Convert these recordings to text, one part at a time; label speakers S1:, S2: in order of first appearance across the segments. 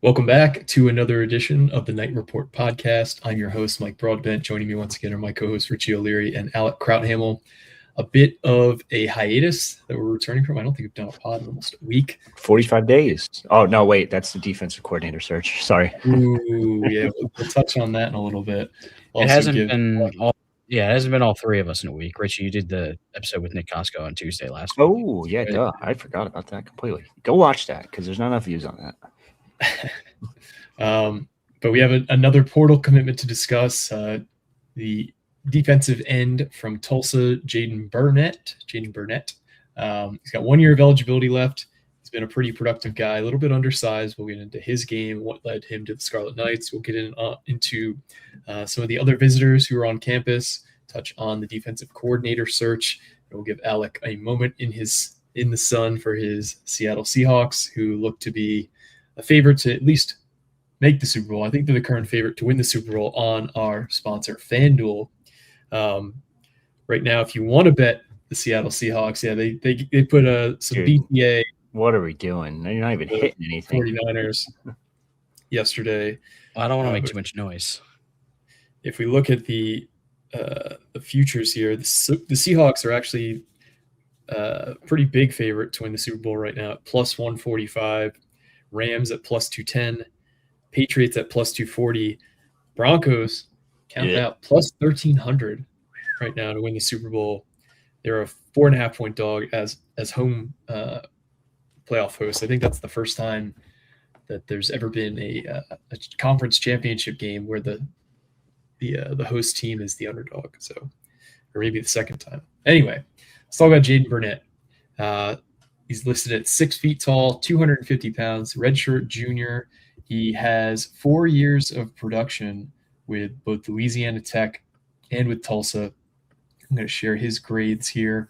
S1: Welcome back to another edition of the Night Report podcast. I'm your host, Mike Broadbent. Joining me once again are my co-hosts, Richie O'Leary and Alec Crouthamel. A bit of a hiatus that we're returning from. I don't think we've done a pod in almost a week.
S2: 45 days. Oh, no, wait. That's the defensive coordinator search. Sorry.
S1: Ooh, yeah. We'll touch on that in a little bit.
S3: It hasn't been all three of us in a week. Richie, you did the episode with Nick Costco on Tuesday last week.
S2: Oh, yeah, right? Duh. I forgot about that completely. Go watch that because there's not enough views on that.
S1: But we have another portal commitment to discuss. The defensive end from Tulsa, Jaden Burnett. He's got 1 year of eligibility left. He's been a pretty productive guy, a little bit undersized. We'll get into his game, what led him to the Scarlet Knights. We'll get into some of the other visitors who are on campus, touch on the defensive coordinator search. And we'll give Alec a moment in the sun for his Seattle Seahawks, who look to be a favorite to at least make the Super Bowl. I think they're the current favorite to win the Super Bowl on our sponsor, FanDuel. Right now, if you want to bet the Seattle Seahawks, they put some BTA.
S2: What are we doing? You're not even hitting anything.
S1: 49ers yesterday.
S3: Well, I don't want to make too much noise.
S1: If we look at the futures here, the Seahawks are actually a pretty big favorite to win the Super Bowl right now at plus 145. Rams at plus 210, Patriots at plus 240, Broncos out plus 1,300 right now to win the Super Bowl. They're a 4.5 point dog as home playoff hosts. I think that's the first time that there's ever been a conference championship game where the host team is the underdog. So, or maybe the second time. Anyway, let's talk about Jaden Bernett. He's listed at 6 feet tall, 250 pounds, redshirt junior. He has 4 years of production with both Louisiana Tech and with Tulsa. I'm going to share his grades here.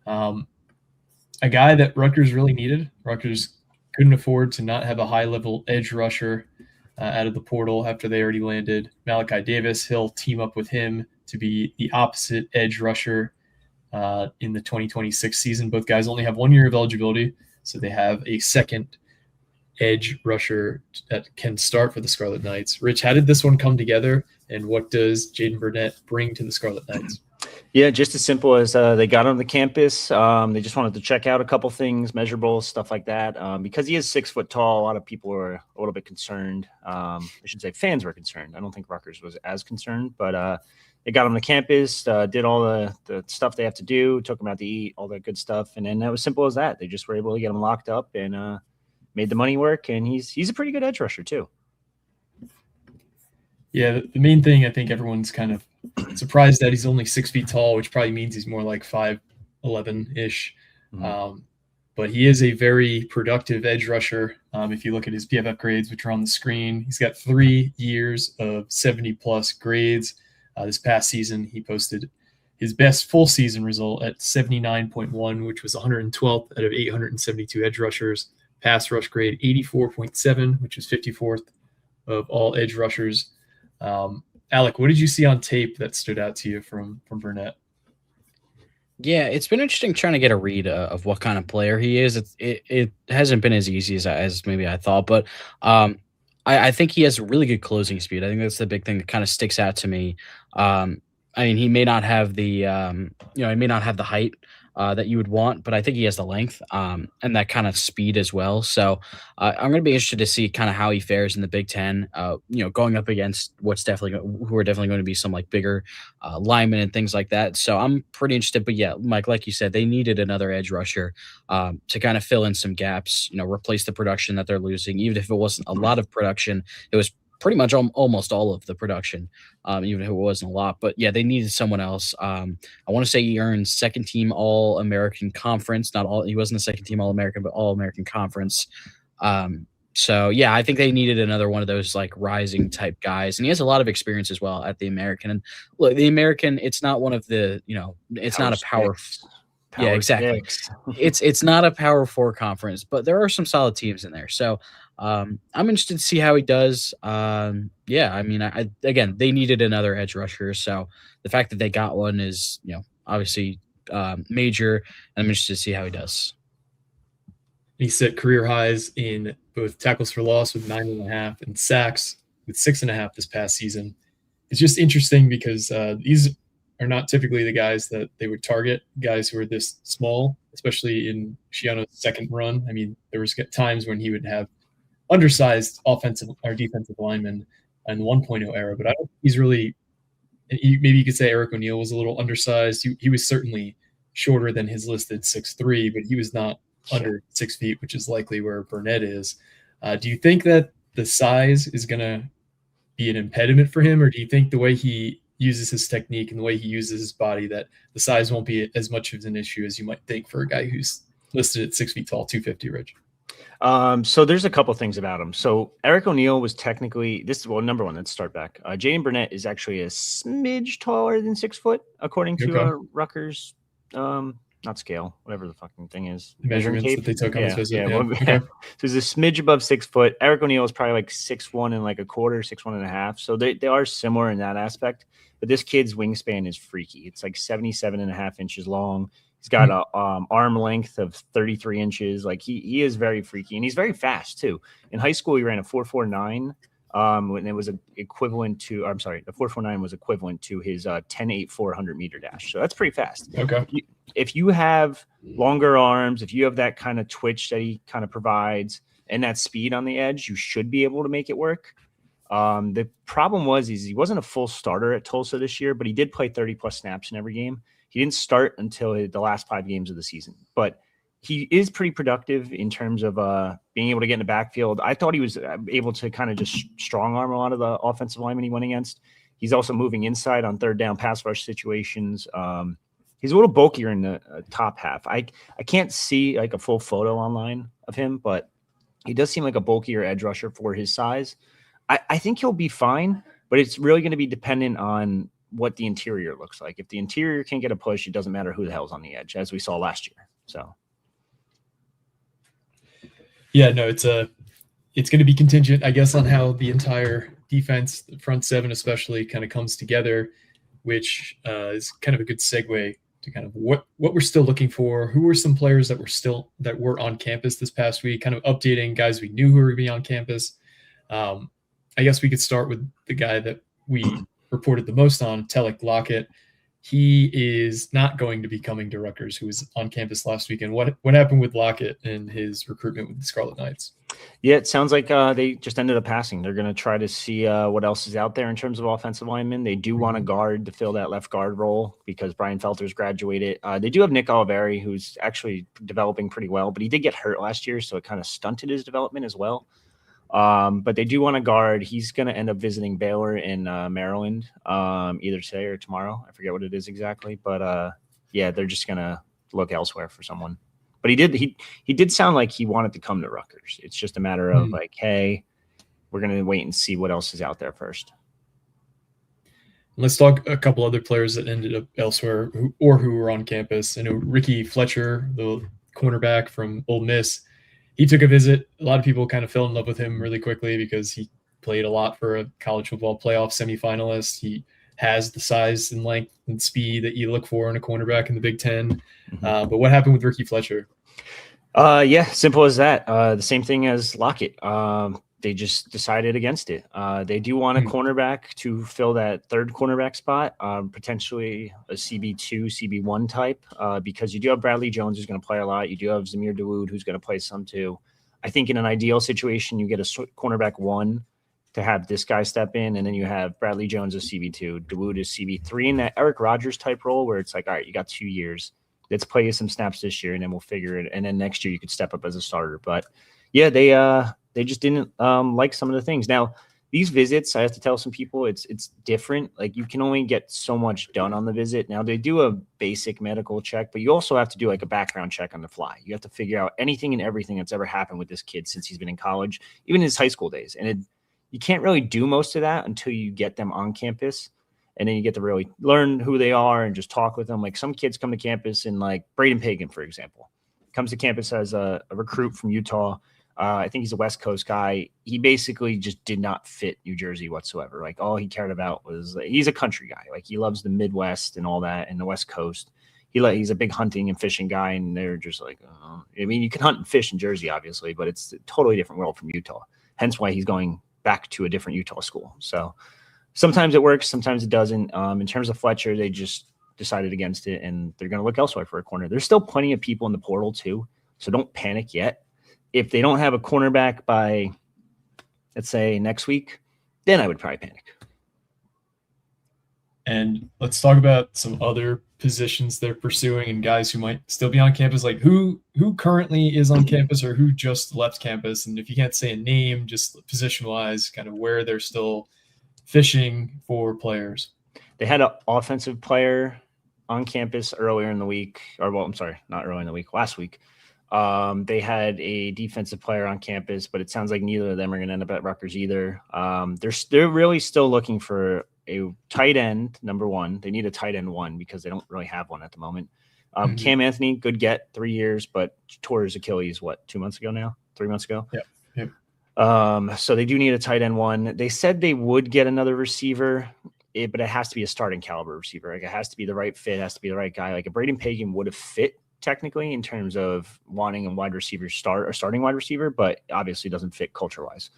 S1: A guy that Rutgers really needed. Rutgers couldn't afford to not have a high-level edge rusher out of the portal after they already landed Malachi Davis. He'll team up with him to be the opposite edge rusher in the 2026 season. Both guys only have 1 year of eligibility, so they have a second edge rusher that can start for the Scarlet Knights. Rich, how did this one come together, and what does Jaden Burnett bring to the Scarlet Knights?
S2: Yeah, just as simple as they got on the campus. They just wanted to check out a couple things, measurables, stuff like that. Because he is 6 foot tall, a lot of people were a little bit concerned. I should say fans were concerned. I don't think Rutgers was as concerned, but they got him to campus, did all the stuff they have to do, took him out to eat, all that good stuff. And then it was simple as that. They just were able to get him locked up and made the money work. And he's a pretty good edge rusher too.
S1: Yeah, the main thing, I think everyone's kind of surprised that he's only 6 feet tall, which probably means he's more like 5'11"-ish. Mm-hmm. But he is a very productive edge rusher. If you look at his PFF grades, which are on the screen, he's got 3 years of 70-plus grades. This past season, he posted his best full season result at 79.1, which was 112th out of 872 edge rushers. Pass rush grade 84.7, which is 54th of all edge rushers. Alec, what did you see on tape that stood out to you from Burnett?
S3: Yeah, it's been interesting trying to get a read of what kind of player he is. It hasn't been as easy as maybe I thought, but I think he has really good closing speed. I think that's the big thing that kind of sticks out to me. I mean, he may not have the height that you would want, but I think he has the length and that kind of speed as well. So I'm going to be interested to see kind of how he fares in the Big Ten. Going up against who are definitely going to be some like bigger linemen and things like that. So I'm pretty interested. But yeah, Mike, like you said, they needed another edge rusher to kind of fill in some gaps. Replace the production that they're losing. Even if it wasn't a lot of production, it was pretty much almost all of the production, even if it wasn't a lot. But yeah, they needed someone else. I want to say he earned second team All-American Conference. He wasn't a second team All-American, but All-American Conference. So yeah, I think they needed another one of those like rising type guys. And he has a lot of experience as well at the American. And look, the American, it's not one of the, it's not a power. Yeah, exactly. It's not a Power 4 conference, but there are some solid teams in there. So I'm interested to see how he does. Yeah, I mean, again, they needed another edge rusher, so the fact that they got one is, obviously major. And I'm interested to see how he does.
S1: he set career highs in both tackles for loss with 9.5 and sacks with 6.5 this past season. It's just interesting because these are not typically the guys that they would target, guys who are this small, especially in Schiano's second run. I mean, there was times when he would have undersized offensive or defensive linemen in the 1.0 era, but I don't think he's really – maybe you could say Eric O'Neill was a little undersized. He was certainly shorter than his listed 6'3", but he was not under 6 feet, which is likely where Burnett is. Do you think that the size is going to be an impediment for him, or do you think the way he uses his technique and the way he uses his body that the size won't be as much of an issue as you might think for a guy who's listed at 6 feet tall, 250, Rich?
S2: So there's a couple things about him. So Eric O'Neill was technically number one. Let's start back. Jaden Bernett is actually a smidge taller than 6 foot, according to Rutgers, not scale, whatever the fucking thing is.
S1: Measurements that they took on his visit.
S2: So he's a smidge above 6 foot. Eric O'Neill is probably like 6'1" and like a quarter, 6'1.5". So they are similar in that aspect. But this kid's wingspan is freaky. It's like 77.5 inches long. He's got a arm length of 33 inches. Like he is very freaky, and he's very fast too. In high school, he ran a 4.49. When it was equivalent to, the 4.49 was equivalent to his 10.8 400-meter dash. So that's pretty fast.
S1: Okay.
S2: If you have longer arms, if you have that kind of twitch that he kind of provides and that speed on the edge, you should be able to make it work. The problem was he wasn't a full starter at Tulsa this year, but he did play 30-plus snaps in every game. He didn't start until the last 5 games of the season, but he is pretty productive in terms of being able to get in the backfield. I thought he was able to kind of just strong arm a lot of the offensive linemen he went against. He's also moving inside on third down pass rush situations. He's a little bulkier in the top half. I can't see like a full photo online of him, but he does seem like a bulkier edge rusher for his size. I think he'll be fine, but it's really going to be dependent on what the interior looks like. If the interior can get a push, it doesn't matter who the hell's on the edge, as we saw last year. So,
S1: yeah, no, it's going to be contingent, I guess, on how the entire defense, the front seven especially, kind of comes together, which is kind of a good segue to kind of what we're still looking for. Who were some players that were on campus this past week? Kind of updating guys we knew who were going to be on campus. I guess we could start with the guy that we reported the most on, Telek Lockett. He is not going to be coming to Rutgers, who was on campus last weekend. What happened with Lockett and his recruitment with the Scarlet Knights?
S2: Yeah, it sounds like they just ended up passing. They're going to try to see what else is out there in terms of offensive linemen. They do want a guard to fill that left guard role because Brian Felter's graduated. They do have Nick Oliveri, who's actually developing pretty well, but he did get hurt last year, so it kind of stunted his development as well. But they do want a guard. He's going to end up visiting Baylor in Maryland either today or tomorrow. I forget what it is exactly, but yeah, they're just going to look elsewhere for someone. But he did sound like he wanted to come to Rutgers. It's just a matter of like, hey, we're going to wait and see what else is out there first.
S1: Let's talk a couple other players that ended up elsewhere who were on campus. I know Ricky Fletcher, the cornerback from Ole Miss, he took a visit. A lot of people kind of fell in love with him really quickly because he played a lot for a college football playoff semifinalist. He has the size and length and speed that you look for in a cornerback in the Big Ten. But what happened with Ricky Fletcher?
S2: Yeah, simple as that. The same thing as Lockett. They just decided against it. They do want a cornerback to fill that third cornerback spot, potentially a CB2, CB1 type, because you do have Bradley Jones who's going to play a lot. You do have Zamir Dawood who's going to play some too. I think in an ideal situation, you get a cornerback 1 to have this guy step in, and then you have Bradley Jones as CB2, Dawood as CB3 in that Eric Rogers type role where it's like, all right, you got 2 years. Let's play you some snaps this year, and then we'll figure it. And then next year you could step up as a starter. But yeah, they just didn't like some of the things. Now, these visits, I have to tell some people, it's different. Like you can only get so much done on the visit. Now they do a basic medical check, but you also have to do like a background check on the fly. You have to figure out anything and everything that's ever happened with this kid since he's been in college, even in his high school days. And you can't really do most of that until you get them on campus. And then you get to really learn who they are and just talk with them. Like some kids come to campus and like Braden Pagan, for example, comes to campus as a recruit from Utah. I think he's a West Coast guy. He basically just did not fit New Jersey whatsoever. Like all he cared about was he's a country guy. Like he loves the Midwest and all that and the West Coast. He he's a big hunting and fishing guy, and they're just like, I mean, you can hunt and fish in Jersey, obviously, but it's a totally different world from Utah. Hence why he's going back to a different Utah school. So sometimes it works, sometimes it doesn't. In terms of Fletcher, they just decided against it, and they're going to look elsewhere for a corner. There's still plenty of people in the portal too, so don't panic yet. If they don't have a cornerback by, let's say, next week, then I would probably panic.
S1: And let's talk about some other positions they're pursuing and guys who might still be on campus. Like who currently is on campus or who just left campus. And if you can't say a name, just position-wise, kind of where they're still fishing for players.
S2: They had an offensive player on campus earlier in the week. Not earlier in the week, last week. They had a defensive player on campus, but it sounds like neither of them are going to end up at Rutgers either. They're really still looking for a tight end, number one. They need a tight end one because they don't really have one at the moment. Cam Anthony, good get, 3 years, but tore his Achilles, 3 months ago?
S1: Yeah.
S2: So they do need a tight end one. They said they would get another receiver, but it has to be a starting caliber receiver. Like it has to be the right fit, it has to be the right guy. Like a Braden Pagan would have fit technically in terms of wanting a wide receiver starting wide receiver, but obviously doesn't fit culture-wise.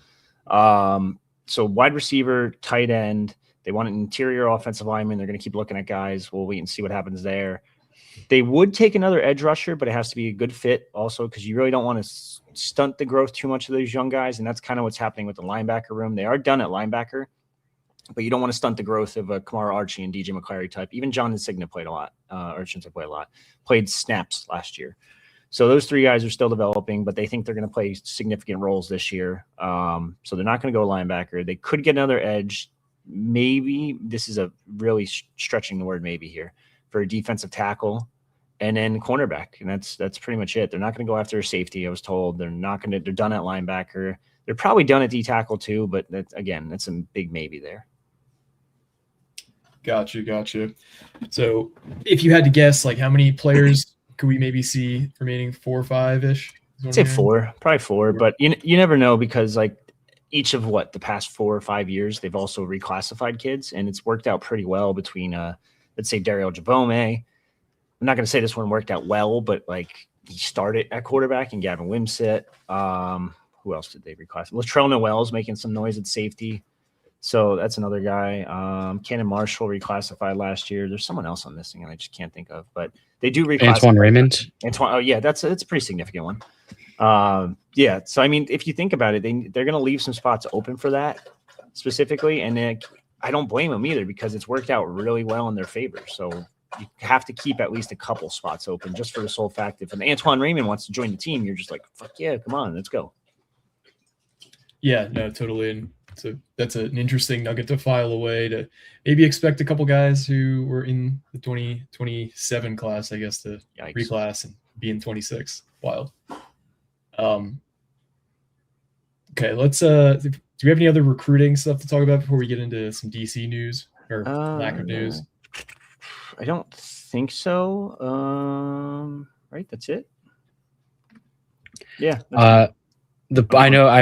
S2: So wide receiver, tight end. They want an interior offensive lineman. They're going to keep looking at guys. We'll wait and see what happens there. They would take another edge rusher, but it has to be a good fit also because you really don't want to stunt the growth too much of those young guys, and that's kind of what's happening with the linebacker room. They are done at linebacker, but you don't want to stunt the growth of a Kamara Archie and DJ McClary type. Even John Insignia played a lot. Played snaps last year. So those three guys are still developing, but they think they're going to play significant roles this year. So they're not going to go linebacker. They could get another edge. Maybe this is a really stretching the word maybe here for a defensive tackle and then cornerback. And that's pretty much it. They're not going to go after a safety. I was told they're done at linebacker. They're probably done at D tackle too, but that's a big maybe there.
S1: Gotcha. So if you had to guess, like how many players could we maybe see remaining, 4 or 5-ish?
S2: I'd say probably four, but you never know because like each of the past 4 or 5 years, they've also reclassified kids, and it's worked out pretty well between, let's say, Daryl Jabome. I'm not going to say this one worked out well, but like he started at quarterback, and Gavin Wimsett. Who else did they reclassify? Latrell Noel's making some noise at safety. So that's another guy. Cannon Marshall reclassified last year. There's someone else I'm missing, and I just can't think of. But they do reclassify.
S3: Antoine Raymond.
S2: Oh, yeah, that's a pretty significant one. Yeah. So, I mean, if you think about it, they're going to leave some spots open for that specifically. And then I don't blame them either because it's worked out really well in their favor. So you have to keep at least a couple spots open just for the sole fact if Antoine Raymond wants to join the team, you're just like, fuck yeah, come on, let's go.
S1: Yeah, no, totally. And so that's an interesting nugget to file away to maybe expect a couple guys who were in the 2027 class, I guess, to reclass and be in 26. Wild. Okay, let's do we have any other recruiting stuff to talk about before we get into some DC news or lack of news?
S2: I don't think so. Right, that's it. Yeah.
S3: I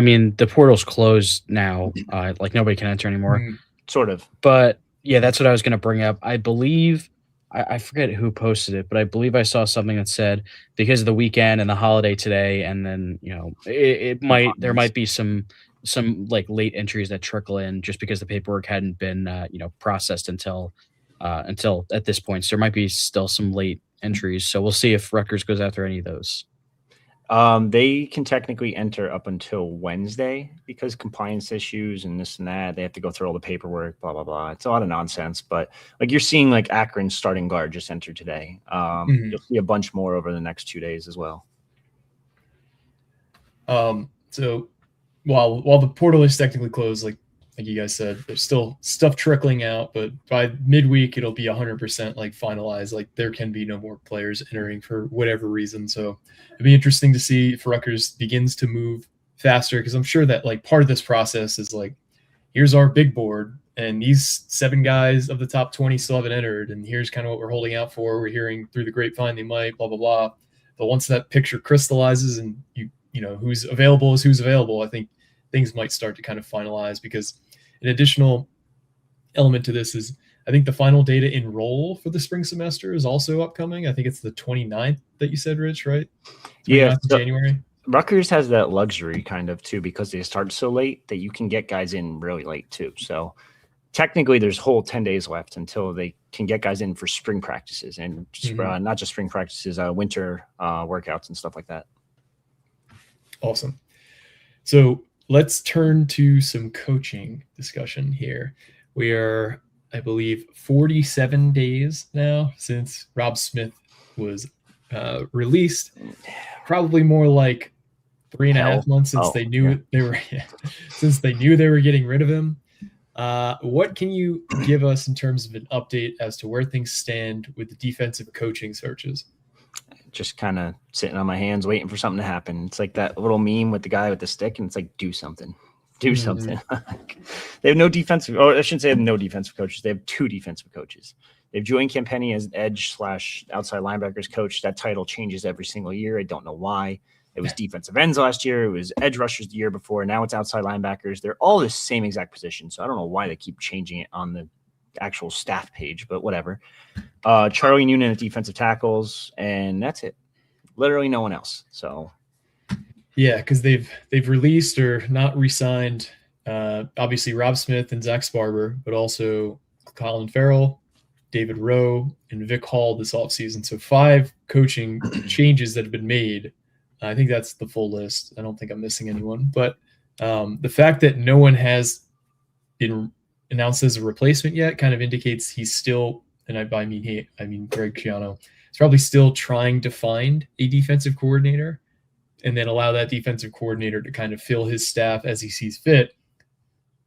S3: mean, the portal's closed now. Like nobody can enter anymore.
S2: Sort of.
S3: But yeah, that's what I was going to bring up. I believe I forget who posted it, but I believe I saw something that said because of the weekend and the holiday today, and then there might be some like late entries that trickle in just because the paperwork hadn't been processed until at this point. So there might be still some late entries. So we'll see if Rutgers goes after any of those.
S2: They can technically enter up until Wednesday because compliance issues and this and that. They have to go through all the paperwork, blah, blah, blah. It's a lot of nonsense, but like you're seeing like Akron's starting guard just entered today. You'll see a bunch more over the next 2 days as well.
S1: So while the portal is technically closed, like you guys said, there's still stuff trickling out, but by midweek it'll be 100% like finalized. Like there can be no more players entering for whatever reason. So it'd be interesting to see if Rutgers begins to move faster, because I'm sure that like part of this process is like, here's our big board and these 7 guys of the top 20 still haven't entered, and here's kind of what we're holding out for. We're hearing through the grapevine they might, blah, blah, blah. But once that picture crystallizes and you know who's available is who's available, I think things might start to kind of finalize, because an additional element to this is I think the final day to enroll for the spring semester is also upcoming. I think it's the 29th that you said, Rich, right? 29th
S2: Yeah,
S1: of January.
S2: Rutgers has that luxury kind of too, because they start so late that you can get guys in really late too. So technically there's whole 10 days left until they can get guys in for spring practices and not just spring practices, winter workouts and stuff like that.
S1: Awesome. So let's turn to some coaching discussion here. We are, I believe, 47 days now since Rob Smith was released. Probably more like 3.5 months since they knew they were since they knew they were getting rid of him. What can you give us in terms of an update as to where things stand with the defensive coaching searches?
S2: Just kind of sitting on my hands waiting for something to happen. It's like that little meme with the guy with the stick, and it's like, do something. They have no defensive, or I shouldn't say they have no defensive coaches. They have 2 defensive coaches. They have Julian Campenny as edge/outside linebackers coach. That title changes every single year. I don't know why. It was defensive ends last year. It was edge rushers the year before. Now it's outside linebackers. They're all the same exact position. So I don't know why they keep changing it on the actual staff page, but whatever. Charlie Noonan at defensive tackles, and that's it. Literally no one else. So
S1: yeah, because they've released or not re-signed obviously Rob Smith and Zach Sparber, but also Colin Farrell, David Rowe, and Vic Hall this offseason. So 5 coaching changes that have been made. I think that's the full list. I don't think I'm missing anyone. But the fact that no one has been announced as a replacement yet kind of indicates he's still, and I mean Greg Schiano, is probably still trying to find a defensive coordinator and then allow that defensive coordinator to kind of fill his staff as he sees fit.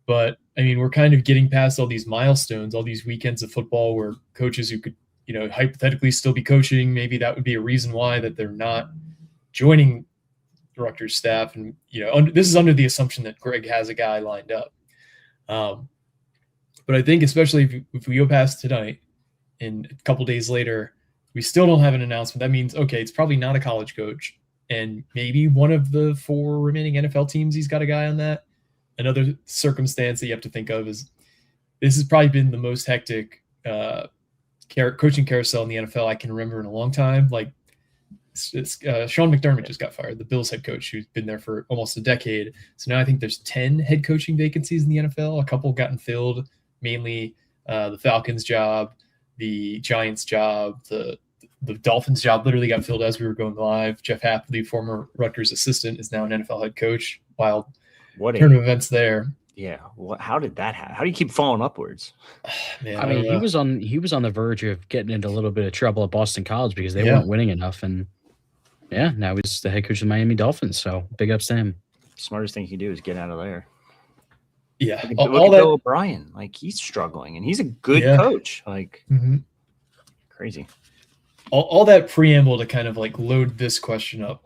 S1: But, I mean, we're kind of getting past all these milestones, all these weekends of football where coaches who could, hypothetically still be coaching, maybe that would be a reason why that they're not joining the Rutgers staff. And, this is under the assumption that Greg has a guy lined up. But I think especially if we go past tonight and a couple days later, we still don't have an announcement. That means, okay, it's probably not a college coach. And maybe one of the 4 remaining NFL teams, he's got a guy on that. Another circumstance that you have to think of is this has probably been the most hectic coaching carousel in the NFL I can remember in a long time. Like, Sean McDermott just got fired, the Bills head coach, who's been there for almost a decade. So now I think there's 10 head coaching vacancies in the NFL. A couple gotten filled, mainly the Falcons job, the Giants job, the Dolphins job literally got filled as we were going live. Jeff Hapley, former Rutgers assistant, is now an NFL head coach. Wild turn of events there.
S2: Yeah. How did that happen? How do you keep falling upwards?
S3: Man, I mean, he was on the verge of getting into a little bit of trouble at Boston College because they weren't winning enough. And now he's the head coach of the Miami Dolphins. So big ups to him.
S2: Smartest thing he can do is get out of there.
S1: Yeah.
S2: Look at Bill O'Brien. Like, he's struggling and he's a good coach. Like, crazy.
S1: All that preamble to kind of like load this question up.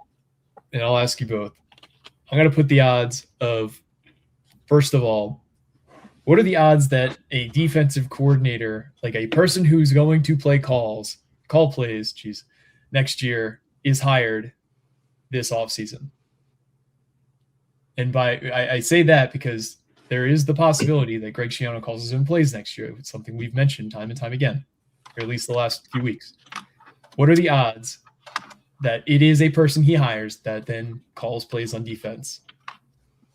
S1: And I'll ask you both. I'm going to put the odds of, first of all, what are the odds that a defensive coordinator, like a person who's going to call plays, next year is hired this offseason? And I say that because there is the possibility that Greg Schiano calls his own plays next year. It's something we've mentioned time and time again, or at least the last few weeks. What are the odds that it is a person he hires that then calls plays on defense?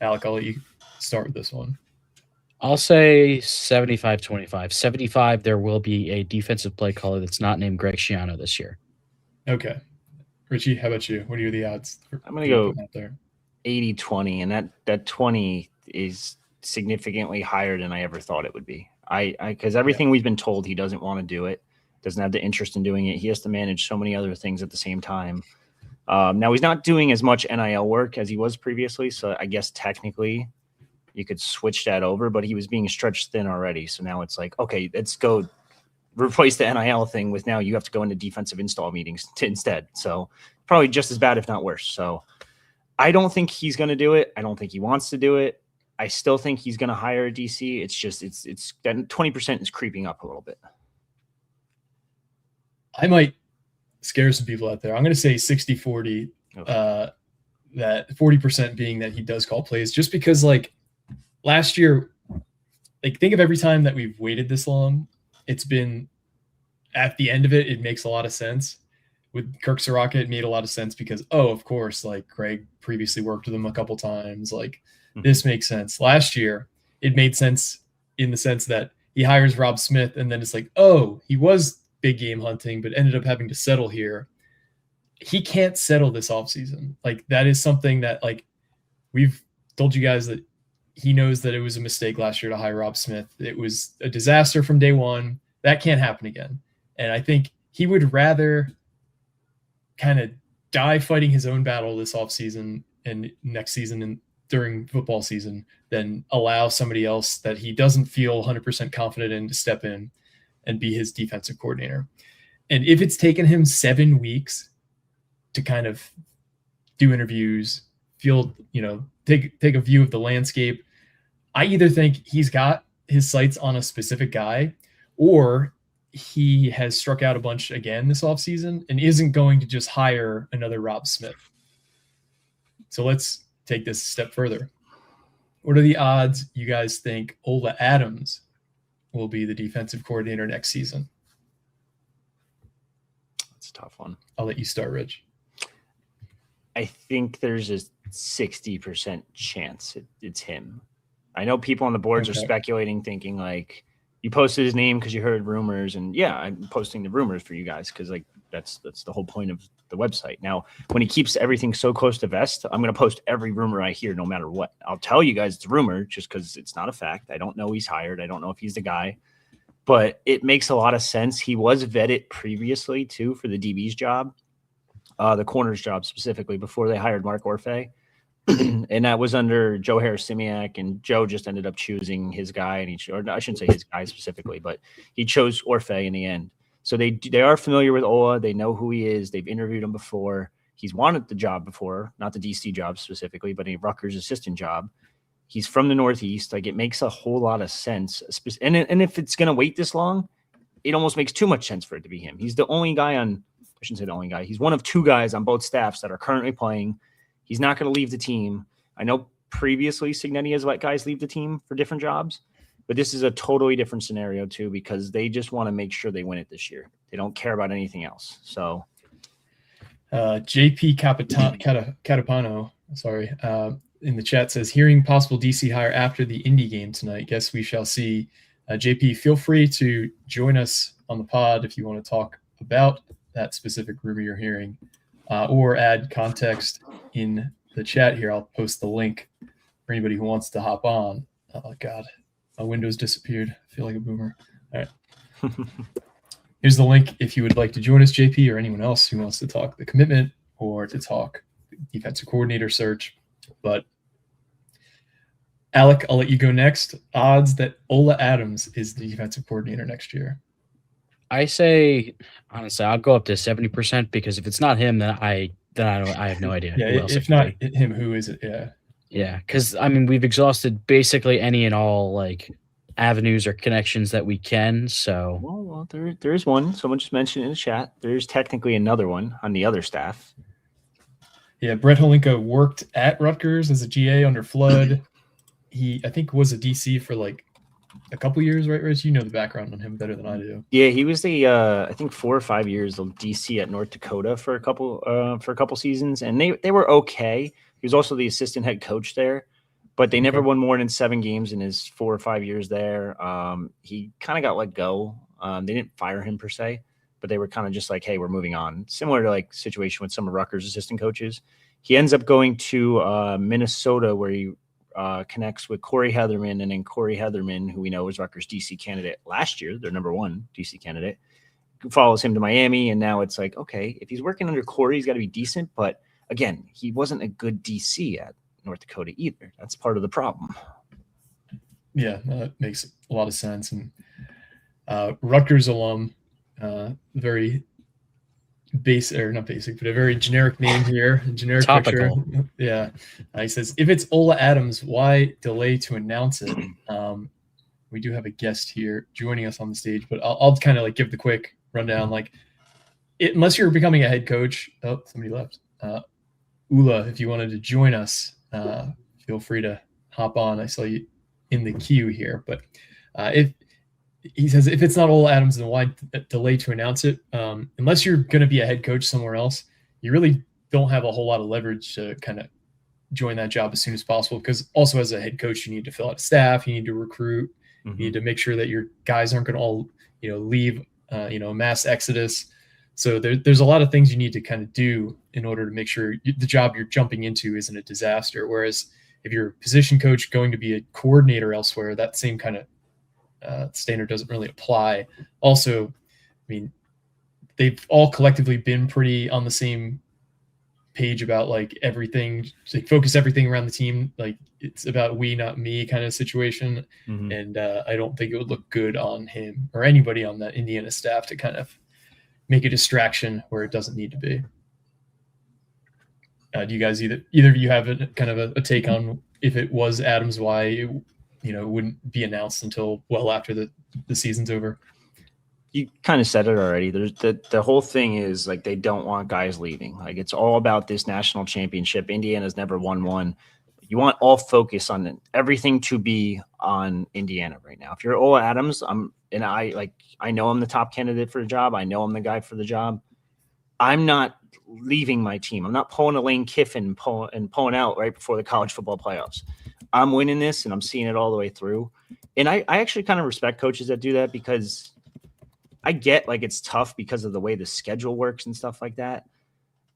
S1: Alec, I'll let you start with this one.
S3: I'll say 75-25. 75, there will be a defensive play caller that's not named Greg Schiano this year.
S1: Okay. Richie, how about you? What are the odds?
S2: I'm going to go 80-20, and that 20 is significantly higher than I ever thought it would be. Because everything we've been told, he doesn't want to do it, doesn't have the interest in doing it. He has to manage so many other things at the same time. Now he's not doing as much NIL work as he was previously, so I guess technically you could switch that over, but he was being stretched thin already. So now it's like, okay, let's go replace the NIL thing with now you have to go into defensive install meetings instead. So probably just as bad, if not worse. So I don't think he's going to do it. I don't think he wants to do it. I still think he's going to hire a DC. It's just, it's that 20% is creeping up a little bit.
S1: I might scare some people out there. I'm going to say 60-40, okay. That 40% being that he does call plays, just because like last year, like think of every time that we've waited this long it's been at the end of it, it makes a lot of sense. With Kirk Soraka, it made a lot of sense because, of course, like Craig previously worked with him a couple times. Like this makes sense. Last year, it made sense in the sense that he hires Rob Smith and then it's like, he was big game hunting, but ended up having to settle here. He can't settle this offseason. Like that is something that like we've told you guys that he knows that it was a mistake last year to hire Rob Smith. It was a disaster from day one. That can't happen again. And I think he would rather kind of die fighting his own battle this offseason and next season and during football season than allow somebody else that he doesn't feel 100% confident in to step in and be his defensive coordinator. And if it's taken him 7 weeks to kind of do interviews, feel, take a view of the landscape, I either think he's got his sights on a specific guy or he has struck out a bunch again this offseason and isn't going to just hire another Rob Smith. So let's take this a step further. What are the odds you guys think Ola Adams will be the defensive coordinator next season?
S2: That's a tough one.
S1: I'll let you start, Rich.
S2: I think there's a 60% chance it's him. I know people on the boards are speculating, thinking like, you posted his name because you heard rumors, and yeah, I'm posting the rumors for you guys because like that's the whole point of the website. Now, when he keeps everything so close to vest, I'm going to post every rumor I hear, no matter what. I'll tell you guys it's a rumor just because it's not a fact. I don't know he's hired. I don't know if he's the guy, but it makes a lot of sense. He was vetted previously too for the DB's job, the corners job specifically before they hired Mark Orfe. And that was under Joe Harris-Simiak, and Joe just ended up choosing his guy, and I shouldn't say his guy specifically, but he chose Orfe in the end. So they are familiar with Ola. They know who he is. They've interviewed him before. He's wanted the job before, not the DC job specifically, but a Rutgers assistant job. He's from the Northeast. Like it makes a whole lot of sense. And if it's going to wait this long, it almost makes too much sense for it to be him. He's the only guy I shouldn't say the only guy. He's one of two guys on both staffs that are currently playing. He's not going to leave the team. I know previously Cignetti has let guys leave the team for different jobs, but this is a totally different scenario too, because they just want to make sure they win it this year. They don't care about anything else. So
S1: JP Catapano, in the chat says, hearing possible DC hire after the Indy game tonight. Guess we shall see. JP, feel free to join us on the pod if you want to talk about that specific rumor you're hearing. Or add context in the chat here. I'll post the link for anybody who wants to hop on. Oh, God. My Windows disappeared. I feel like a boomer. All right. Here's the link if you would like to join us, JP, or anyone else who wants to talk the commitment or to talk defensive coordinator search. But, Alec, I'll let you go next. Odds that Ola Adams is the defensive coordinator next year.
S3: I say, honestly, I'll go up to 70% because if it's not him, then I have no idea.
S1: Yeah,
S3: who else
S1: if not him, who is it? Yeah.
S3: Yeah, because I mean we've exhausted basically any and all like avenues or connections that we can. So
S2: well, there is one. Someone just mentioned in the chat. There's technically another one on the other staff.
S1: Yeah, Brett Holinka worked at Rutgers as a GA under Flood. He, I think, was a DC for like a couple years, right, Rich? You know the background on him better than I do.
S2: Yeah, he was the I think 4 or 5 years of DC at North Dakota for a couple seasons, and they were okay. He was also the assistant head coach there, but they never won more than 7 games in his 4 or 5 years there. He kind of got let go. They didn't fire him per se, but they were kind of just like, hey, we're moving on. Similar to like situation with some of Rutgers assistant coaches. He ends up going to Minnesota where he connects with Corey Heatherman, and then Corey Heatherman, who we know was Rutgers DC candidate last year, their number 1 DC candidate, follows him to Miami. And now it's like, okay, if he's working under Corey, he's got to be decent. But again, he wasn't a good DC at North Dakota either. That's part of the problem.
S1: Yeah, that makes a lot of sense. And Rutgers alum, very basic, or not basic, but a very generic name here, a generic
S3: Topical.
S1: picture. Yeah. He says, if it's Ola Adams, why delay to announce it? We do have a guest here joining us on the stage, but I'll kind of like give the quick rundown. Like, unless you're becoming a head coach, somebody left. Ula, if you wanted to join us, feel free to hop on. I saw you in the queue here, but if he says, if it's not Ola Adams, then why delay to announce it? Unless you're going to be a head coach somewhere else, you really don't have a whole lot of leverage to kind of join that job as soon as possible, because also as a head coach, you need to fill out staff, you need to recruit, you need to make sure that your guys aren't going to all, leave, mass exodus. So there's a lot of things you need to kind of do in order to make sure the job you're jumping into isn't a disaster. Whereas if you're a position coach going to be a coordinator elsewhere, that same kind of standard doesn't really apply. Also, I mean, they've all collectively been pretty on the same page about like everything, like focus everything around the team, like it's about we not me kind of situation. And I don't think it would look good on him or anybody on that Indiana staff to kind of make a distraction where it doesn't need to be. Do you guys either of you have kind of a take on if it was Adams, why it wouldn't be announced until well after the season's over?
S2: You kind of said it already. There's the whole thing is like they don't want guys leaving. Like it's all about this national championship. Indiana's never won one. You want all focus on everything to be on Indiana right now. If you're Ola Adams, I know I'm the top candidate for the job. I know I'm the guy for the job. I'm not leaving my team. I'm not pulling a Lane Kiffin and pulling out right before the college football playoffs. I'm winning this and I'm seeing it all the way through. And I actually kind of respect coaches that do that, because I get like it's tough because of the way the schedule works and stuff like that,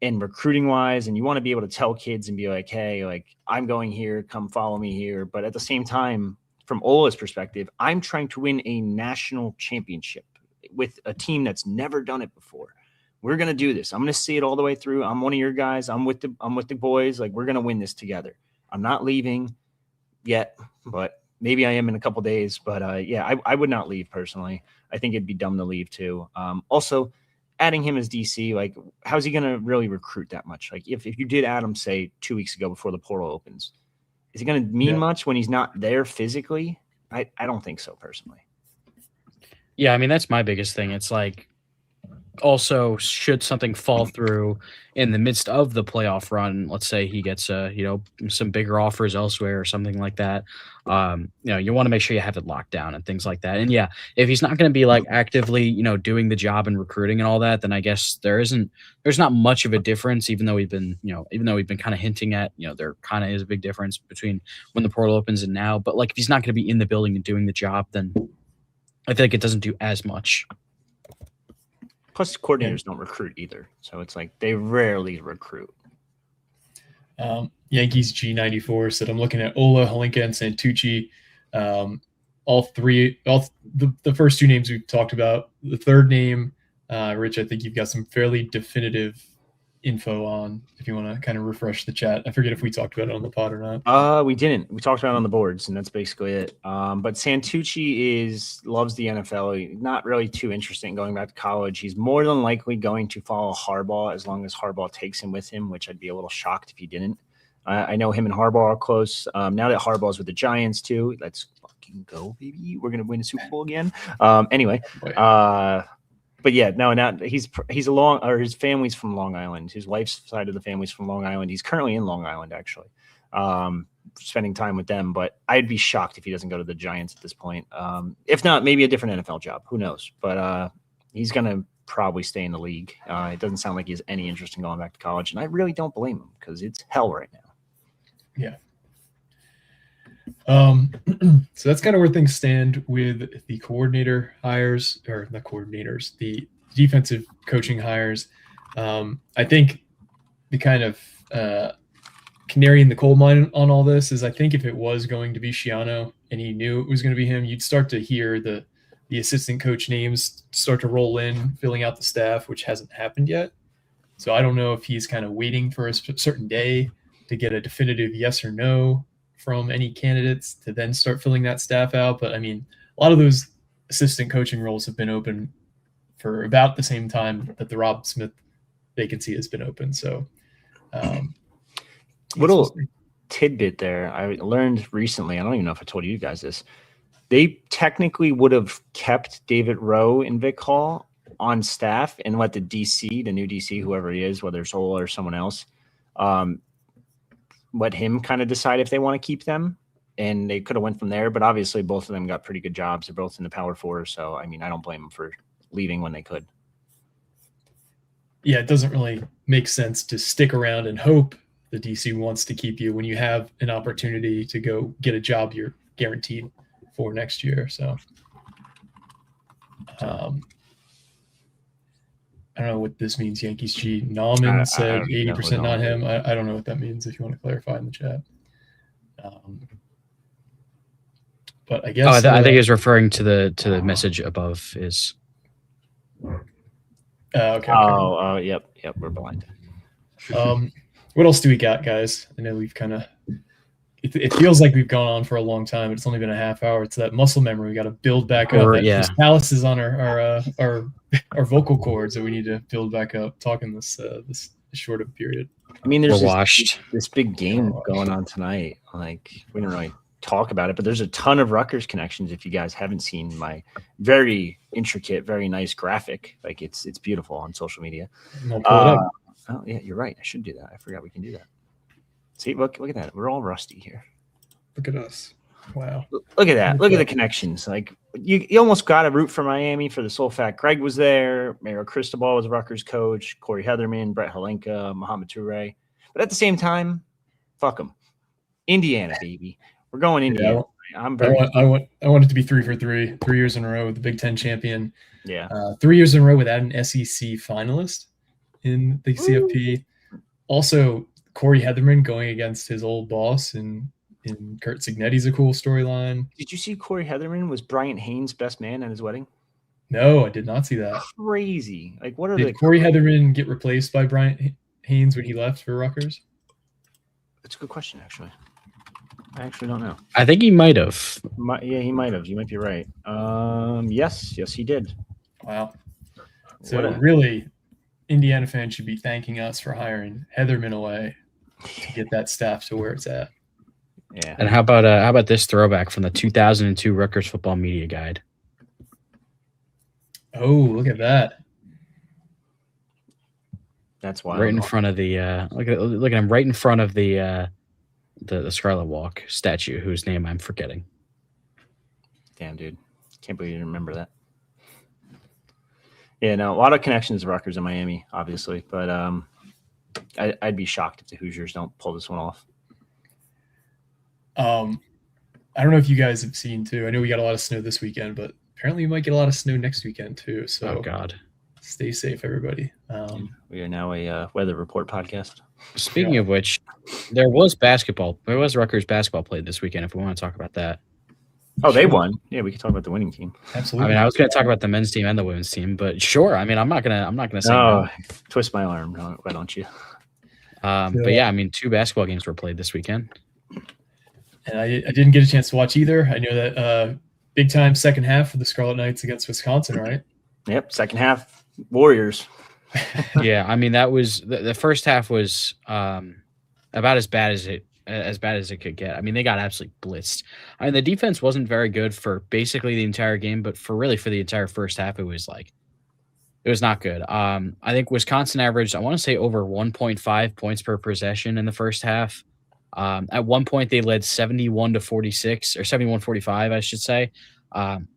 S2: and recruiting wise, and you want to be able to tell kids and be like, hey, like I'm going here, come follow me here. But at the same time, from Ola's perspective, I'm trying to win a national championship with a team that's never done it before. We're going to do this. I'm going to see it all the way through. I'm one of your guys. I'm with the boys. Like we're going to win this together. I'm not leaving yet, but maybe I am in a couple days. But I would not leave personally. I think it'd be dumb to leave too. Also, adding him as DC, like how's he going to really recruit that much? Like if you did add him, say 2 weeks ago before the portal opens, is it going to mean much when he's not there physically? I don't think so personally.
S3: Yeah, I mean, that's my biggest thing. It's like, also, should something fall through in the midst of the playoff run, let's say he gets some bigger offers elsewhere or something like that, you want to make sure you have it locked down and things like that. And yeah, if he's not going to be like actively doing the job and recruiting and all that, then I guess there's not much of a difference, even though we've been kind of hinting at there kind of is a big difference between when the portal opens and now. But like if he's not going to be in the building and doing the job, then I think it doesn't do as much.
S2: Plus, coordinators don't recruit either, so it's like they rarely recruit.
S1: Yankees G94 said, I'm looking at Ola, Holinka, and Santucci. The first two names we've talked about. The third name, Rich, I think you've got some fairly definitive info on, if you want to kind of refresh the chat. I forget if we talked about it on the pod or not.
S2: We didn't. We talked about it on the boards, and that's basically it. But Santucci loves the NFL. Not really too interested in going back to college. He's more than likely going to follow Harbaugh as long as Harbaugh takes him with him, which I'd be a little shocked if he didn't. I know him and Harbaugh are close. Now that Harbaugh's with the Giants too, let's fucking go, baby. We're gonna win a Super Bowl again. Anyway. But yeah, no, he's his family's from Long Island. His wife's side of the family's from Long Island. He's currently in Long Island, actually, spending time with them. But I'd be shocked if he doesn't go to the Giants at this point. If not, maybe a different NFL job. Who knows? But he's going to probably stay in the league. It doesn't sound like he has any interest in going back to college. And I really don't blame him because it's hell right now.
S1: Yeah. So that's kind of where things stand with the coordinator hires, or not coordinators, the defensive coaching hires. I think the kind of canary in the coal mine on all this is I think if it was going to be Schiano and he knew it was going to be him, you'd start to hear the assistant coach names start to roll in, filling out the staff, which hasn't happened yet. So I don't know if he's kind of waiting for a certain day to get a definitive yes or no from any candidates to then start filling that staff out. But I mean, a lot of those assistant coaching roles have been open for about the same time that the Rob Smith vacancy has been open. So
S2: little tidbit there. I learned recently, I don't even know if I told you guys this, they technically would have kept David Rowe and Vic Hall on staff and let the DC, the new DC, whoever he is, whether it's Ola or someone else, let him kind of decide if they want to keep them. and they could have went from there. But obviously, both of them got pretty good jobs. They're both in the Power Four, so I mean, I don't blame them for leaving when they could.
S1: Yeah, it doesn't really make sense to stick around and hope the DC wants to keep you when you have an opportunity to go get a job you're guaranteed for next year. So, I don't know what this means. Yankees G. Nauman said 80% not him. I don't know what that means. If you want to clarify in the chat. But I guess
S3: I think he's referring to the message above. Is
S1: okay.
S2: Oh, yep. We're blind.
S1: What else do we got, guys? I know we've kind of. It feels like we've gone on for a long time, but it's only been a half hour. It's that muscle memory we got to build back up. These calluses on our vocal cords that we need to build back up. Talking this short of period.
S2: I mean, there's this big game going on tonight. Like, we don't really talk about it, but there's a ton of Rutgers connections. If you guys haven't seen my very intricate, very nice graphic, like it's beautiful on social media.
S1: Pull it up.
S2: Oh yeah, you're right. I should do that. I forgot we can do that. See, look at that. We're all rusty here.
S1: Look at us. Wow.
S2: Look at that. Look at the connections. Like you almost got to root for Miami for the sole fact Greg was there. Mario Cristobal was Rutgers coach. Corey Heatherman, Brett Helenka, Mohamed Toure. But at the same time, fuck them. Indiana, baby. We're going Indiana.
S1: I want it to be 3 for 3. 3 years in a row with the Big Ten champion.
S2: Yeah.
S1: 3 years in a row without an SEC finalist in the CFP. Also, Corey Heatherman going against his old boss in Kurt Cignetti's a cool storyline.
S2: Did you see Corey Heatherman was Bryant Haynes' best man at his wedding?
S1: No, I did not see that.
S2: Crazy. Like, what are
S1: Did Corey Heatherman get replaced by Bryant Haynes when he left for Rutgers?
S2: That's a good question, actually. I actually don't know.
S3: I think he might have.
S2: Yeah, he might have. You might be right. Yes, he did.
S1: Wow. So really, Indiana fans should be thanking us for hiring Heatherman away to get that staff to where it's at.
S3: Yeah. And how about this throwback from the 2002 Rutgers Football Media Guide?
S1: Oh, look at that!
S2: That's wild.
S3: Right in front of the look at him right in front of the Scarlet Walk statue, whose name I'm forgetting.
S2: Damn, dude, can't believe you didn't remember that. Yeah, no, a lot of connections to Rutgers in Miami, obviously, but I'd be shocked if the Hoosiers don't pull this one off.
S1: I don't know if you guys have seen too. I know we got a lot of snow this weekend, but apparently we might get a lot of snow next weekend too. So,
S3: oh God,
S1: stay safe, everybody.
S2: We are now a weather report podcast.
S3: Speaking of which, there was basketball. There was Rutgers basketball played this weekend. If we want to talk about that.
S2: Oh, they won. Yeah, we can talk about the winning team.
S1: Absolutely.
S3: I mean, I was going to talk about the men's team and the women's team, but sure. I mean, I'm not gonna say no.
S2: Twist my arm. No, why don't you?
S3: But yeah, I mean, 2 basketball games were played this weekend.
S1: And I didn't get a chance to watch either. I know that big time second half for the Scarlet Knights against Wisconsin, right?
S2: Yep, second half Warriors.
S3: Yeah, I mean that was the first half was about as bad as it could get. I mean, they got absolutely blitzed. I mean, the defense wasn't very good for basically the entire game, but for the entire first half, it was not good. I think Wisconsin averaged, I want to say, over 1.5 points per possession in the first half. At one point, they led 71-46 or 71-45, I should say. And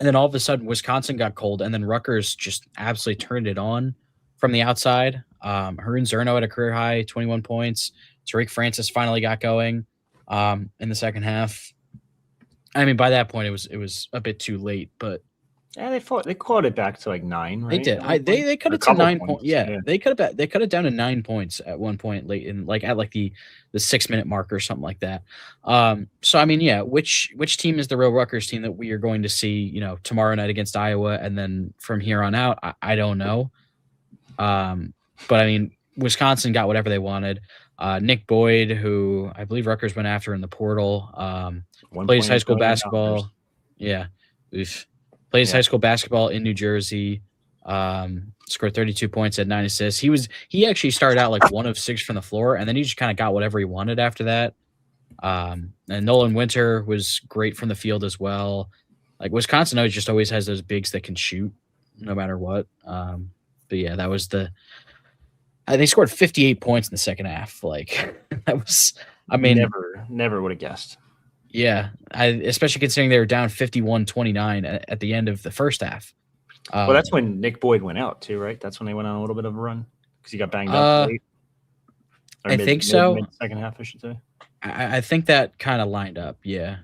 S3: then all of a sudden, Wisconsin got cold, and then Rutgers just absolutely turned it on from the outside. Harun Zerno had a career high, 21 points. Tariq Francis finally got going in the second half. I mean, by that point, it was a bit too late, but
S2: yeah, they clawed it back to like 9. Right?
S3: They did. They cut it to 9 points. Yeah, they cut it down to 9 points at one point late in at the 6-minute mark or something like that. So I mean, yeah, which team is the real Rutgers team that we are going to see, tomorrow night against Iowa, and then from here on out, I don't know. But I mean, Wisconsin got whatever they wanted. Nick Boyd, who I believe Rutgers went after in the portal, plays high school basketball. Yeah. Oof. Plays high school basketball in New Jersey. Scored 32 points, had 9 assists. He actually started out like 1 of 6 from the floor, and then he just kind of got whatever he wanted after that. And Nolan Winter was great from the field as well. Like Wisconsin always has those bigs that can shoot no matter what. But yeah, that was they scored 58 points in the second half. Like that was, I mean,
S2: never would have guessed.
S3: Yeah, especially considering they were down 51-29 at the end of the first half.
S2: Well, that's when Nick Boyd went out too, right? That's when they went on a little bit of a run because he got banged up late.
S3: I think so.
S2: Second half, I should say.
S3: I think that kind of lined up, yeah.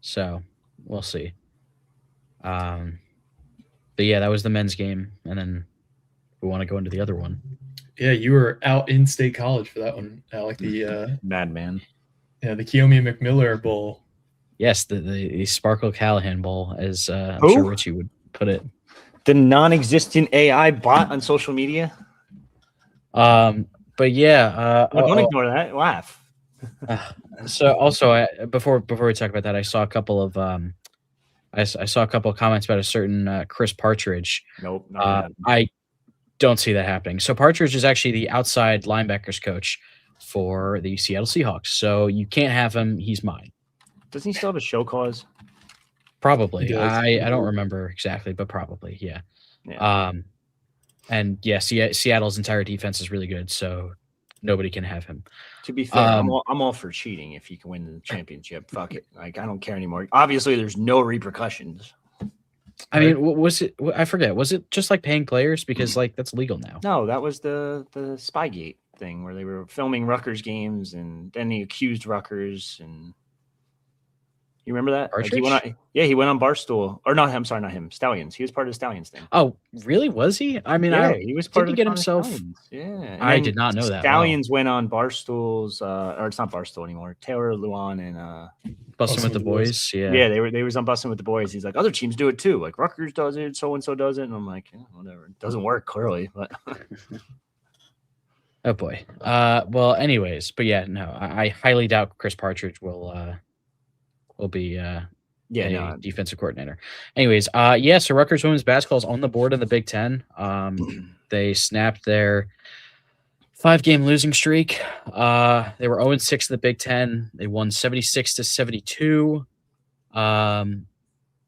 S3: So we'll see. But yeah, that was the men's game, and then we want to go into the other one.
S1: Yeah, you were out in State College for that one, Alec. The
S2: Madman.
S1: Yeah, the Keomi McMiller Bowl.
S3: Yes, the Sparkle Callahan Bowl, as I'm
S2: Who?
S3: sure Richie would put it.
S2: The non-existent AI bot on social media.
S3: But yeah,
S2: don't ignore that. Laugh.
S3: So also, before we talk about that, I saw a couple of I saw a couple of comments about a certain Chris Partridge.
S2: Nope. Not
S3: I don't see that happening. So Partridge is actually the outside linebackers coach for the Seattle Seahawks. So you can't have him. He's mine.
S2: Doesn't he still have a show cause?
S3: Probably. I don't remember exactly, but probably, yeah. And yeah, Seattle's entire defense is really good, so nobody can have him.
S2: To be fair, I'm all for cheating if you can win the championship. Fuck it. Like, I don't care anymore. Obviously, there's no repercussions.
S3: I mean, was it? I forget. Was it just like paying players because like that's legal now?
S2: No, that was the Spygate thing where they were filming Rutgers games, and then he accused Rutgers. And you remember that? Like he went on Barstool, or not him. Sorry, not him. Stallions. He was part of the Stallions thing.
S3: Oh, really? Was he? I mean,
S2: he was part of
S3: get himself.
S2: Stallions. Yeah,
S3: I did not know that.
S2: Stallions went on Barstool's, or it's not Barstool anymore. Taylor Luan and
S3: Busting with the Boys. Yeah,
S2: they was on Busting with the Boys. He's like, other teams do it too. Like Rutgers does it, so and so does it, and I'm like, whatever. It doesn't work clearly, but.
S3: Oh boy. Well, anyways, but yeah, no, I highly doubt Chris Partridge will be defensive coordinator. Anyways, so Rutgers women's basketball is on the board in the Big Ten. They snapped their 5-game losing streak. They were 0-6 in the Big Ten. They won 76-72.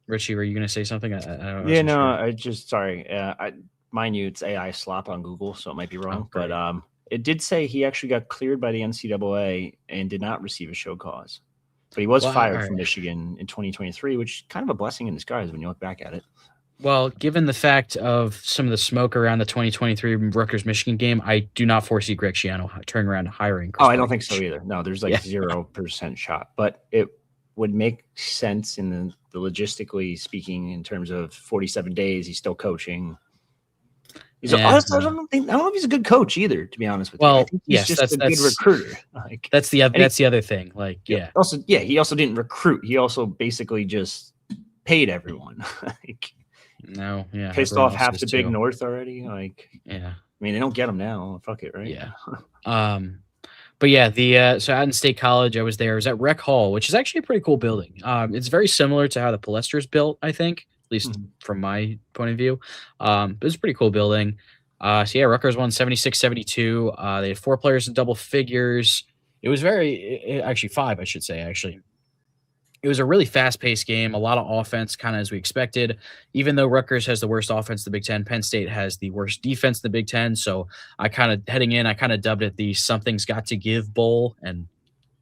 S3: Richie, were you going to say something?
S2: Mind you, it's AI slop on Google, so it might be wrong. But it did say he actually got cleared by the NCAA and did not receive a show cause. But he was fired from Michigan in 2023, which is kind of a blessing in disguise when you look back at it.
S3: Well, given the fact of some of the smoke around the 2023 Rutgers-Michigan game, I do not foresee Greg Schiano turning around and hiring Chris
S2: I don't think so either. No, there's 0% shot. But it would make sense in the logistically speaking in terms of 47 days. He's still coaching. I don't know if he's a good coach either, to be honest with you.
S3: Well,
S2: I think he's just a good recruiter. Like,
S3: that's the other thing. Like, yeah.
S2: Also, he also didn't recruit. He also basically just paid everyone. Pissed off half the Big North already. Like, yeah. I mean, they don't get him now. Fuck it, right?
S3: Yeah. But yeah, so out in State College, I was there. I was at Rec Hall, which is actually a pretty cool building. It's very similar to how the Palestra is built, I think. At least from my point of view. But it's a pretty cool building. Rutgers won 76-72. They had 4 players in double figures. It was actually 5, I should say, actually. It was a really fast-paced game, a lot of offense, kind of as we expected. Even though Rutgers has the worst offense in the Big Ten, Penn State has the worst defense in the Big Ten. So I kind of dubbed it the Something's Got to Give Bowl, and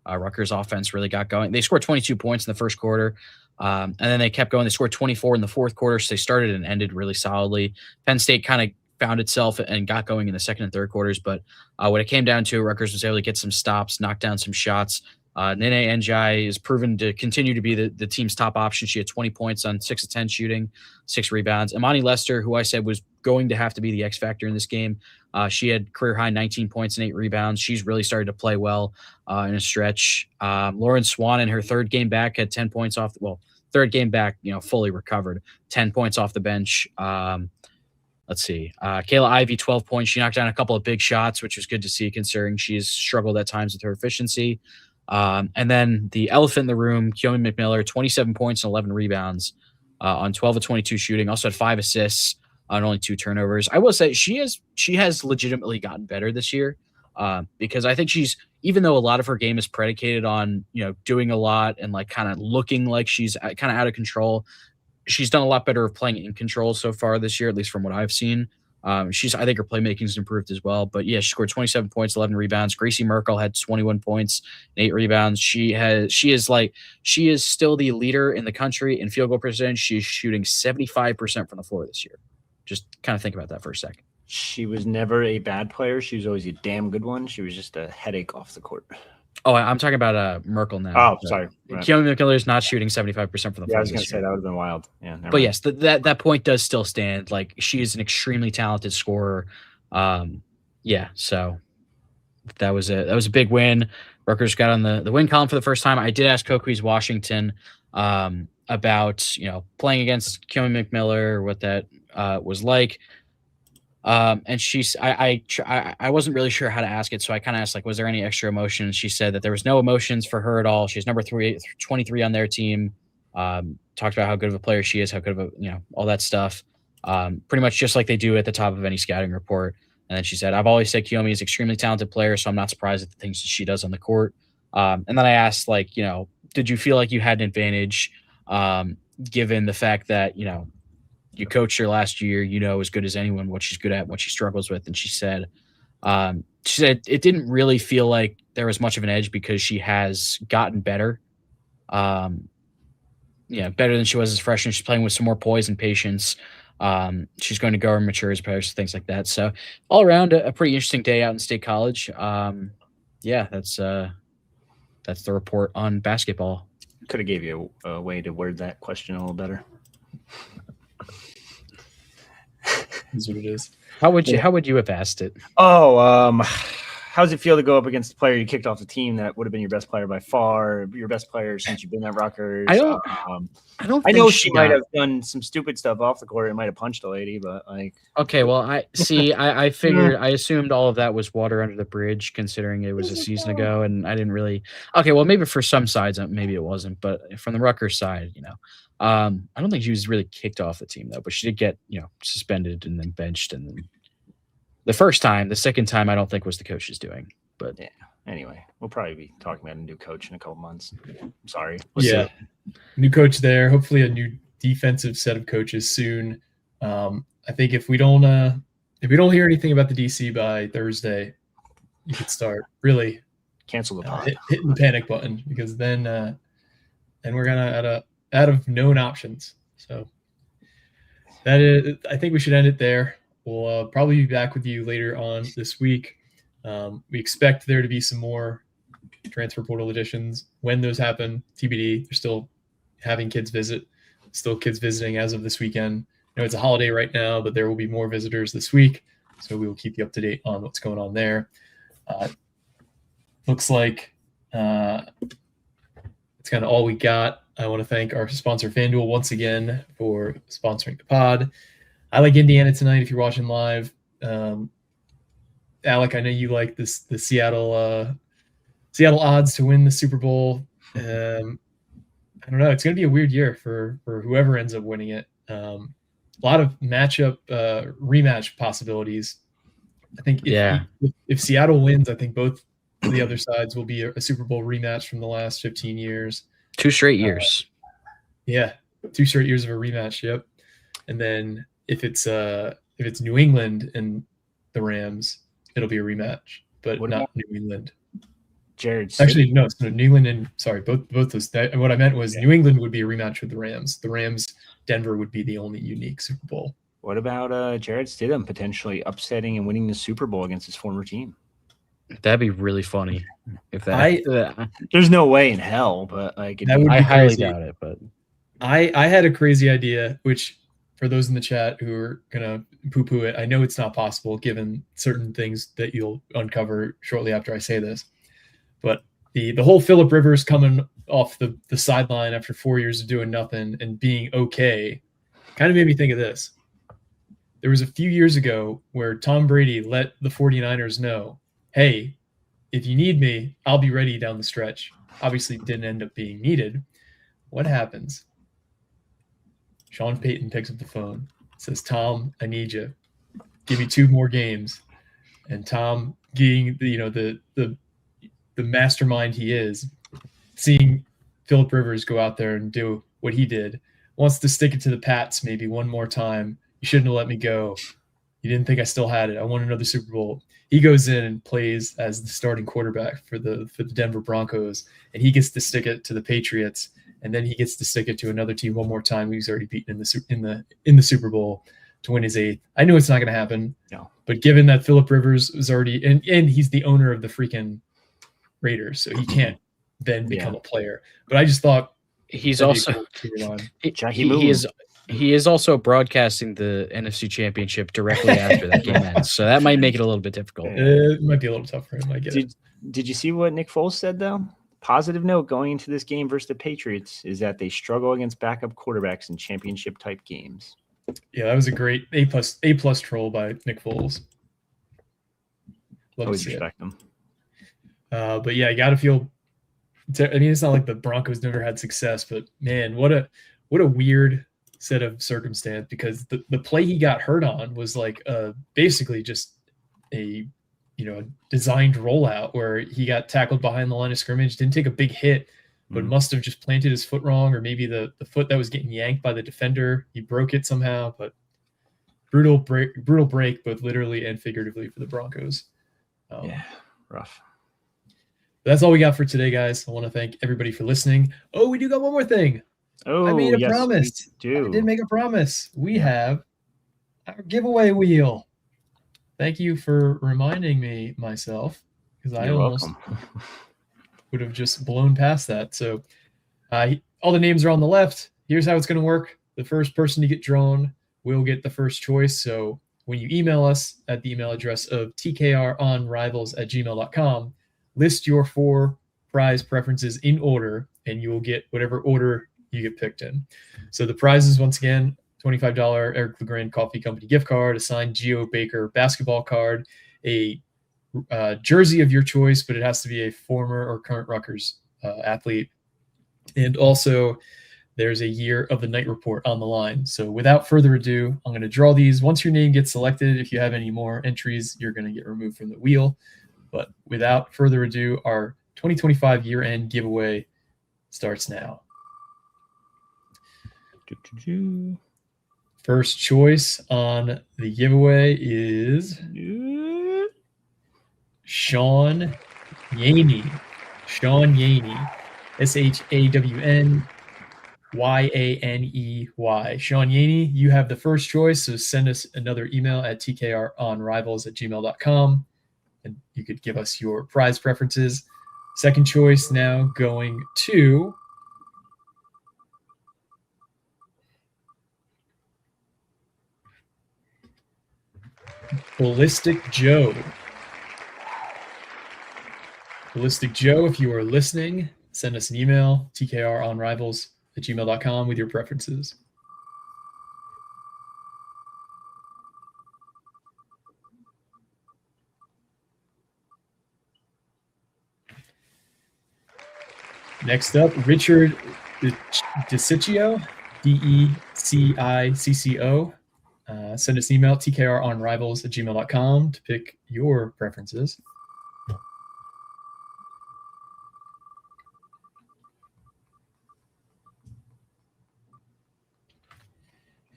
S3: Rutgers offense really got going. They scored 22 points in the first quarter. And then they kept going. They scored 24 in the fourth quarter, so they started and ended really solidly. Penn State kind of found itself and got going in the second and third quarters, but when it came down to it, Rutgers was able to get some stops, knock down some shots. Nene Njai is proven to continue to be the team's top option. She had 20 points on 6 of 10 shooting, 6 rebounds. Imani Lester, who I said was going to have to be the X factor in this game, she had career high 19 points and 8 rebounds. She's really started to play well in a stretch. Lauren Swan in her third game back had 10 points off. Third game back, fully recovered, 10 points off the bench. Let's see. Kayla Ivey, 12 points. She knocked down a couple of big shots, which was good to see considering she's struggled at times with her efficiency. And then the elephant in the room, Keomi McMiller, 27 points and 11 rebounds on 12 of 22 shooting. Also had 5 assists on only 2 turnovers. I will say she has legitimately gotten better this year because I think even though a lot of her game is predicated on, doing a lot and like kind of looking like she's kind of out of control, she's done a lot better of playing in control so far this year, at least from what I've seen. I think her playmaking's improved as well. But yeah, she scored 27 points, 11 rebounds. Gracie Merkel had 21 points and 8 rebounds. She is still the leader in the country in field goal percentage. She's shooting 75% from the floor this year. Just kind of think about that for a second.
S2: She was never a bad player. She was always a damn good one. She was just a headache off the court.
S3: Oh, I'm talking about Merkel now.
S2: Oh, sorry.
S3: Kiyomi McMiller is not shooting 75% from the floor.
S2: Yeah, I was going to say that would have been wild. Yeah,
S3: but yes, that point does still stand. Like, she is an extremely talented scorer. Yeah, so that was a big win. Rutgers got on the win column for the first time. I did ask Coquise Washington about playing against Kiyomi McMiller, what that was like. And I wasn't really sure how to ask it, so I kind of asked, like, was there any extra emotion? She said that there was no emotions for her at all. She's number 23 on their team. Talked about how good of a player she is, how good of a, all that stuff. Pretty much just like they do at the top of any scouting report. And then she said, I've always said Kiyomi is an extremely talented player, so I'm not surprised at the things that she does on the court. And then I asked, like, did you feel like you had an advantage given the fact that, you coached her last year, as good as anyone what she's good at, what she struggles with. And she said it didn't really feel like there was much of an edge because she has gotten better. Better than she was as a freshman. She's playing with some more poise and patience. She's going to grow and mature as players, things like that. So all around a pretty interesting day out in State College. That's the report on basketball.
S2: Could have gave you a way to word that question a little better.
S1: Is what it is.
S3: How would you have asked it?
S2: How does it feel to go up against the player you kicked off the team that would have been your best player by far, your best player since you've been at Rutgers? I know she might have done some stupid stuff off the court. It might have punched a lady, but like.
S3: Okay, well, I figured, I assumed all of that was water under the bridge, considering it was a season ago, and I didn't really. Okay, well, maybe for some sides, maybe it wasn't, but from the Rutgers side, I don't think she was really kicked off the team though, but she did get suspended and then benched, and then the first time, the second time, I don't think was the coach's doing. But
S2: yeah. Anyway, we'll probably be talking about a new coach in a couple months. I'm sorry.
S1: New coach there. Hopefully, a new defensive set of coaches soon. I think if we don't hear anything about the DC by Thursday, you could start really
S2: cancel the pod,
S1: hitting the panic button, because then we're gonna out of known options. So that is, I think we should end it there. We'll probably be back with you later on this week. We expect there to be some more transfer portal additions. When those happen, TBD. They're still having kids visit. Still kids visiting as of this weekend. I know it's a holiday right now, but there will be more visitors this week. So we will keep you up to date on what's going on there. Looks like it's kind of all we got. I want to thank our sponsor, FanDuel, once again for sponsoring the pod. I like Indiana tonight if you're watching live. Alec, I know you like the Seattle odds to win the Super Bowl. I don't know. It's going to be a weird year for whoever ends up winning it. A lot of rematch possibilities. I think if Seattle wins, I think both of the other sides will be a Super Bowl rematch from the last 15 years.
S3: 2 straight years.
S1: 2 straight years of a rematch. Yep. And then if it's New England and the Rams, it'll be a rematch, but not New England. Actually, no, it's New England and both those. What I meant was New England would be a rematch with the Rams. The Rams, Denver would be the only unique Super Bowl.
S2: What about Jarrett Stidham potentially upsetting and winning the Super Bowl against his former team?
S3: That'd be really funny if that.
S2: There's no way in hell, but like
S3: I highly doubt it. But
S1: I had a crazy idea, which for those in the chat who are gonna poo-poo it, I know it's not possible given certain things that you'll uncover shortly after I say this. But the whole Phillip Rivers coming off the sideline after 4 years of doing nothing and being okay kind of made me think of this. There was a few years ago where Tom Brady let the 49ers know, hey, if you need me, I'll be ready down the stretch. Obviously didn't end up being needed. What happens? Sean Payton picks up the phone, says, Tom, I need you. Give me 2 more games. And Tom, being the mastermind he is, seeing Phillip Rivers go out there and do what he did, wants to stick it to the Pats maybe one more time. You shouldn't have let me go. You didn't think I still had it. I won another Super Bowl. He goes in and plays as the starting quarterback for the Denver Broncos, and he gets to stick it to the Patriots, and then he gets to stick it to another team one more time who's already beaten in the Super Bowl to win his 8th. I knew it's not going to happen.
S2: No.
S1: But given that Phillip Rivers was already and he's the owner of the freaking Raiders, so he can't then become a player. But I just thought
S3: he's also he is also broadcasting the NFC Championship directly after that game ends, so that might make it a little bit difficult.
S1: It might be a little tough for him. I get it.
S2: Did you see what Nick Foles said though? Positive note going into this game versus the Patriots is that they struggle against backup quarterbacks in championship type games.
S1: Yeah, that was a great A+ troll by Nick Foles. Love
S2: Always
S1: to see
S2: respect them.
S1: But yeah, you got to feel. I mean, it's not like the Broncos never had success, but man, what a weird set of circumstance, because the play he got hurt on was like basically just a designed rollout where he got tackled behind the line of scrimmage, didn't take a big hit, but must have just planted his foot wrong, or maybe the foot that was getting yanked by the defender, he broke it somehow. But brutal break, both literally and figuratively for the Broncos.
S2: Yeah, rough.
S1: That's all we got for today, guys. I want to thank everybody for listening. Oh, we do got one more thing.
S2: Oh,
S1: I made a promise. I did make a promise. We have our giveaway wheel. Thank you for reminding me myself, because I almost would have just blown past that. So all the names are on the left. Here's how it's going to work. The first person to get drawn will get the first choice. So when you email us at the email address of tkronrivals@gmail.com, list your 4 prize preferences in order, and you will get whatever order you get picked in. So the prizes, once again, $25 Eric LeGrand Coffee Company gift card, a signed Geo Baker basketball card, a jersey of your choice, but it has to be a former or current Rutgers athlete. And also there's a year of the Night Report on the line. So without further ado, I'm going to draw these. Once your name gets selected, if you have any more entries, you're going to get removed from the wheel. But without further ado, our 2025 year-end giveaway starts now. First choice on the giveaway is Shawn Yaney. Shawn Yaney. ShawnYaney. Shawn Yaney, you have the first choice, so send us another email at tkronrivals@gmail.com, and you could give us your prize preferences. Second choice now going to Ballistic Joe. Ballistic Joe, if you are listening, send us an email, tkronrivals@gmail.com, with your preferences. Next up, Richard DeCiccio, DECICCO. Send us an email, tkronrivals@gmail.com, to pick your preferences.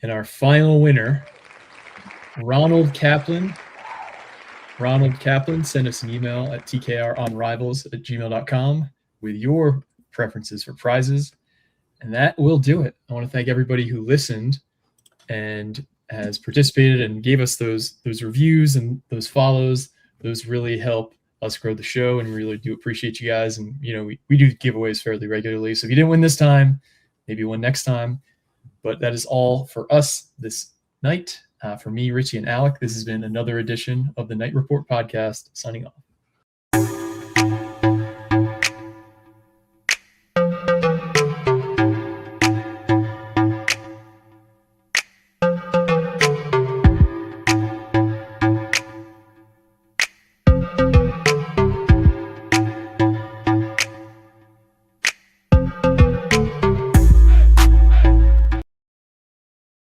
S1: And our final winner, Ronald Kaplan. Ronald Kaplan, send us an email at tkronrivals@gmail.com with your preferences for prizes. And that will do it. I want to thank everybody who listened and has participated and gave us those reviews and those follows. Those really help us grow the show, and we really do appreciate you guys. And, we do giveaways fairly regularly. So if you didn't win this time, maybe win next time. But that is all for us this night. For me, Richie, and Alec, this has been another edition of the Night Report podcast, signing off.